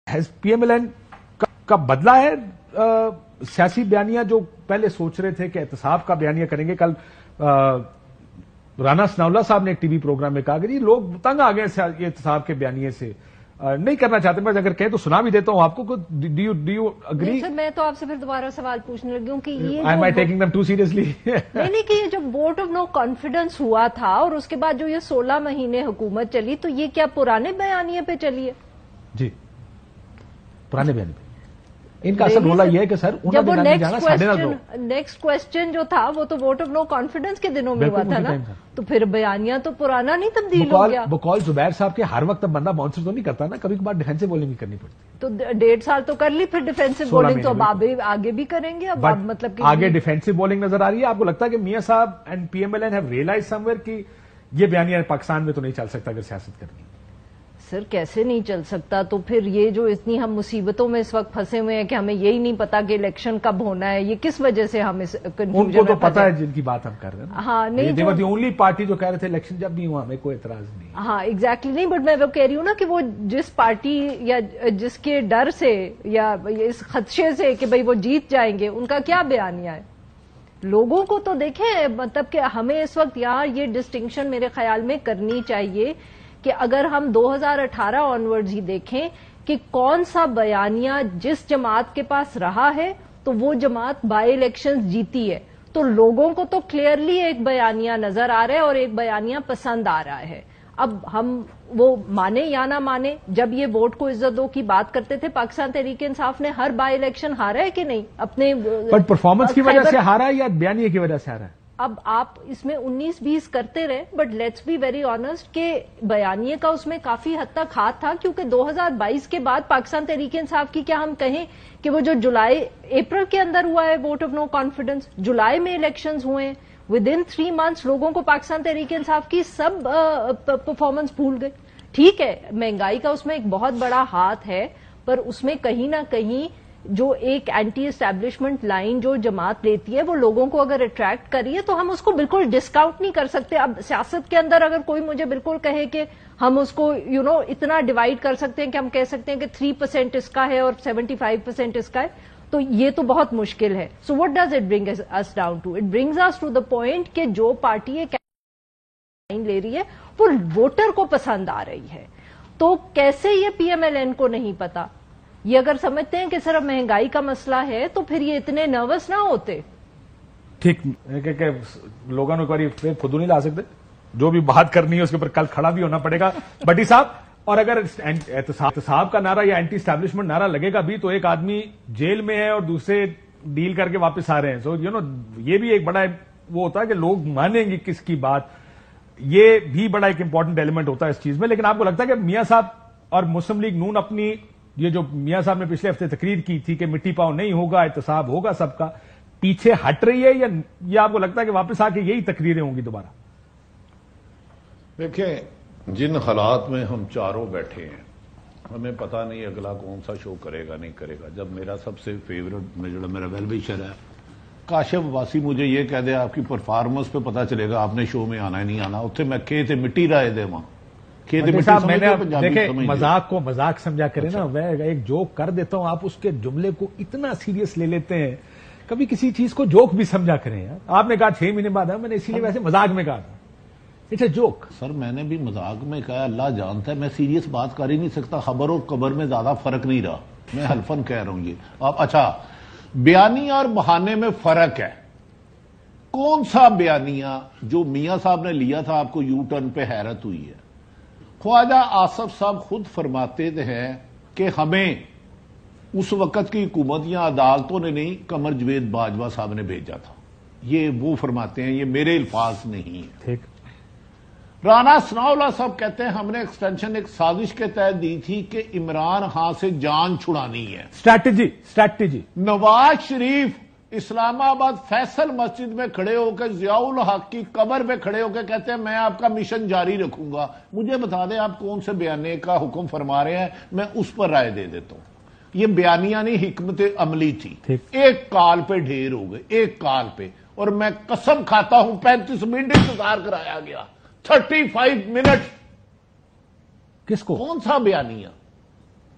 PMLN کا بدلا ہے سیاسی بیانیاں جو پہلے سوچ رہے تھے کہ احتساب کا بیانیہ کریں گے. کل رانا ثناءاللہ صاحب نے ایک ٹی وی پروگرام میں کہا کہ جی لوگ تنگ آ گئے یہ احتساب کے بیانیے سے, نہیں کرنا چاہتے. میں اگر کہیں تو سنا بھی دیتا ہوں آپ کو. Do you agree? میں تو آپ سے پھر دوبارہ سوال پوچھنے لگی ہوں کہ یہ آئی ٹیکنگ دم ٹو سیریسلی نہیں کہ یہ جو ووٹ آف نو کانفیڈنس ہوا تھا اور اس کے بعد جو یہ 16 مہینے حکومت چلی, تو یہ کیا پرانے بیانیے پہ چلی ہے؟ جی پرانے بیانیے پہ. ان کا اصل رولا یہ ہے کہ سر جب وہ نیکسٹ کوشچن جو تھا وہ تو ووٹ آف نو کانفیڈنس کے دنوں میں ہوا تھا نا, تو پھر بیانیہ تو پرانا نہیں تبدیل ہو گیا. بقول زبیر صاحب کے ہر وقت بندہ باؤنسر تو نہیں کرتا نا, کبھی کبھار ڈیفینسو بولنگ بھی کرنی پڑتی. تو 1.5 سال تو کر لی, پھر ڈیفینسو بولنگ تو اب آگے بھی کریں گے. اب مطلب آگے ڈیفینسو بولنگ نظر آ رہی ہے. آپ کو لگتا ہے کہ میاں صاحب and PMLN have realised somewhere کہ یہ بیانیہ پاکستان میں تو نہیں چل سکتا اگر سیاست کرنی؟ سر کیسے نہیں چل سکتا؟ تو پھر یہ جو اتنی ہم مصیبتوں میں اس وقت پھنسے ہوئے ہیں کہ ہمیں یہی نہیں پتا کہ الیکشن کب ہونا ہے, یہ کس وجہ سے ہم اس ان کو تو پتا ہے جن کی بات ہم کر رہے ہیں. ہاں نہیں, دیور دی اونلی پارٹی جو کہہ رہے تھے الیکشن جب بھی ہوا ہمیں کوئی اعتراض نہیں. ہاں ایگزیکٹلی نہیں, بٹ میں وہ کہہ رہی ہوں نا کہ وہ جس پارٹی یا جس کے ڈر سے یا اس خدشے سے کہ بھئی وہ جیت جائیں گے, ان کا کیا بیانیہ ہے. لوگوں کو تو دیکھیں, مطلب کہ ہمیں اس وقت یہاں یہ ڈسٹنکشن میرے خیال میں کرنی چاہیے کہ اگر ہم 2018 آنورڈز ہی دیکھیں کہ کون سا بیانیہ جس جماعت کے پاس رہا ہے تو وہ جماعت بائی الیکشنز جیتی ہے, تو لوگوں کو تو کلیئرلی ایک بیانیہ نظر آ رہا ہے اور ایک بیانیہ پسند آ رہا ہے. اب ہم وہ مانے یا نہ مانے, جب یہ ووٹ کو عزت دو کی بات کرتے تھے, پاکستان تحریک انصاف نے ہر بائی الیکشن ہارا ہے کہ نہیں اپنے پرفارمنس کی وجہ سے ہارا ہے یا بیانیے کی وجہ سے ہارا ہے؟ اب آپ اس میں 19-20 کرتے رہے, but let's be very honest کہ بیانیے کا اس میں کافی حد تک ہاتھ تھا, کیونکہ 2022 کے بعد پاکستان تحریک انصاف کی کیا ہم کہیں کہ وہ جو اپریل کے اندر ہوا ہے ووٹ آف نو کانفیڈنس, جولائی میں الیکشنز ہوئے ہیں, ود ان 3 months لوگوں کو پاکستان تحریک انصاف کی سب پرفارمنس بھول گئے. ٹھیک ہے مہنگائی کا اس میں ایک بہت بڑا ہاتھ ہے, پر اس میں کہیں نہ کہیں جو ایک اینٹی اسٹیبلشمنٹ لائن جو جماعت لیتی ہے وہ لوگوں کو اگر اٹریکٹ کریے تو ہم اس کو بالکل ڈسکاؤنٹ نہیں کر سکتے. اب سیاست کے اندر اگر کوئی مجھے بالکل کہے کہ ہم اس کو اتنا ڈیوائڈ کر سکتے ہیں کہ ہم کہہ سکتے ہیں کہ 3% اس کا ہے اور 75% اس کا ہے, تو یہ تو بہت مشکل ہے. So what does it bring us down to? It brings us to the point کہ جو پارٹی ایک لائن لے رہی ہے وہ ووٹر کو پسند آ رہی ہے, تو کیسے یہ PMLN کو نہیں پتا؟ یہ اگر سمجھتے ہیں کہ صرف مہنگائی کا مسئلہ ہے تو پھر یہ اتنے نروس نہ ہوتے. ٹھیک کہ لوگوں نے خود نہیں لا سکتے, جو بھی بات کرنی ہے اس کے اوپر کل کھڑا بھی ہونا پڑے گا بٹی صاحب. اور اگر احتساب کا نعرہ یا اینٹی اسٹیبلشمنٹ نعرہ لگے گا بھی تو ایک آدمی جیل میں ہے اور دوسرے ڈیل کر کے واپس آ رہے ہیں. سو یہ بھی ایک بڑا وہ ہوتا ہے کہ لوگ مانیں گے کس کی بات, یہ بھی بڑا ایک امپورٹنٹ ایلیمنٹ ہوتا ہے اس چیز میں. لیکن آپ کو لگتا ہے کہ میاں صاحب اور مسلم لیگ نون اپنی یہ جو میاں صاحب نے پچھلے ہفتے تقریر کی تھی کہ مٹی پاؤں نہیں ہوگا, احتساب ہوگا سب کا, پیچھے ہٹ رہی ہے یا آپ کو لگتا ہے کہ واپس آ کے یہی تقریریں ہوں گی دوبارہ؟ دیکھیں جن حالات میں ہم چاروں بیٹھے ہیں ہمیں پتہ نہیں اگلا کون سا شو کرے گا نہیں کرے گا. جب میرا سب سے فیوریٹ جو میرا ویل وشر ہے کاشف عباسی مجھے یہ کہہ دے آپ کی پرفارمنس پہ پتہ چلے گا آپ نے شو میں آنا ہے نہیں آنا, اتنے میں کھیت مٹی رائے دے وہاں میں نے دیکھیں مذاق کو مذاق سمجھا کرے نا, میں ایک جوک کر دیتا ہوں, آپ اس کے جملے کو اتنا سیریس لے لیتے ہیں. کبھی کسی چیز کو جوک بھی سمجھا کریں یار. آپ نے کہا 6 مہینے بعد, میں نے اسی لیے ویسے مذاق میں کہا تھا اٹس اے جوک. سر میں نے بھی مذاق میں کہا, اللہ جانتا ہے میں سیریس بات کر ہی نہیں سکتا. خبر اور قبر میں زیادہ فرق نہیں رہا, میں حلفن کہہ رہا ہوں. یہ آپ اچھا بیانیہ اور بہانے میں فرق ہے. کون سا بیانیہ جو میاں صاحب نے لیا تھا آپ کو یو ٹرن پہ حیرت ہوئی ہے؟ خواجہ آصف صاحب خود فرماتے ہیں کہ ہمیں اس وقت کی حکومت یا عدالتوں نے نہیں, قمر جوید باجوہ صاحب نے بھیجا تھا. یہ وہ فرماتے ہیں, یہ میرے الفاظ نہیں ہیں. رانا ثناءاللہ صاحب کہتے ہیں ہم نے ایکسٹینشن ایک سازش کے تحت دی تھی کہ عمران خان سے جان چھڑانی ہے. اسٹریٹجی. نواز شریف اسلام آباد فیصل مسجد میں کھڑے ہو کے ضیاء الحق کی قبر پہ کھڑے ہو کے کہتے ہیں میں آپ کا مشن جاری رکھوں گا. مجھے بتا دیں آپ کون سے بیانیے کا حکم فرما رہے ہیں, میں اس پر رائے دے دیتا ہوں. یہ بیانیہ نہیں حکمت عملی تھی. ایک کال پہ ڈھیر ہو گئے, ایک کال پہ, اور میں قسم کھاتا ہوں 35 منٹ انتظار کرایا گیا. 35 منٹ. کس کو؟ کون سا بیانیہ؟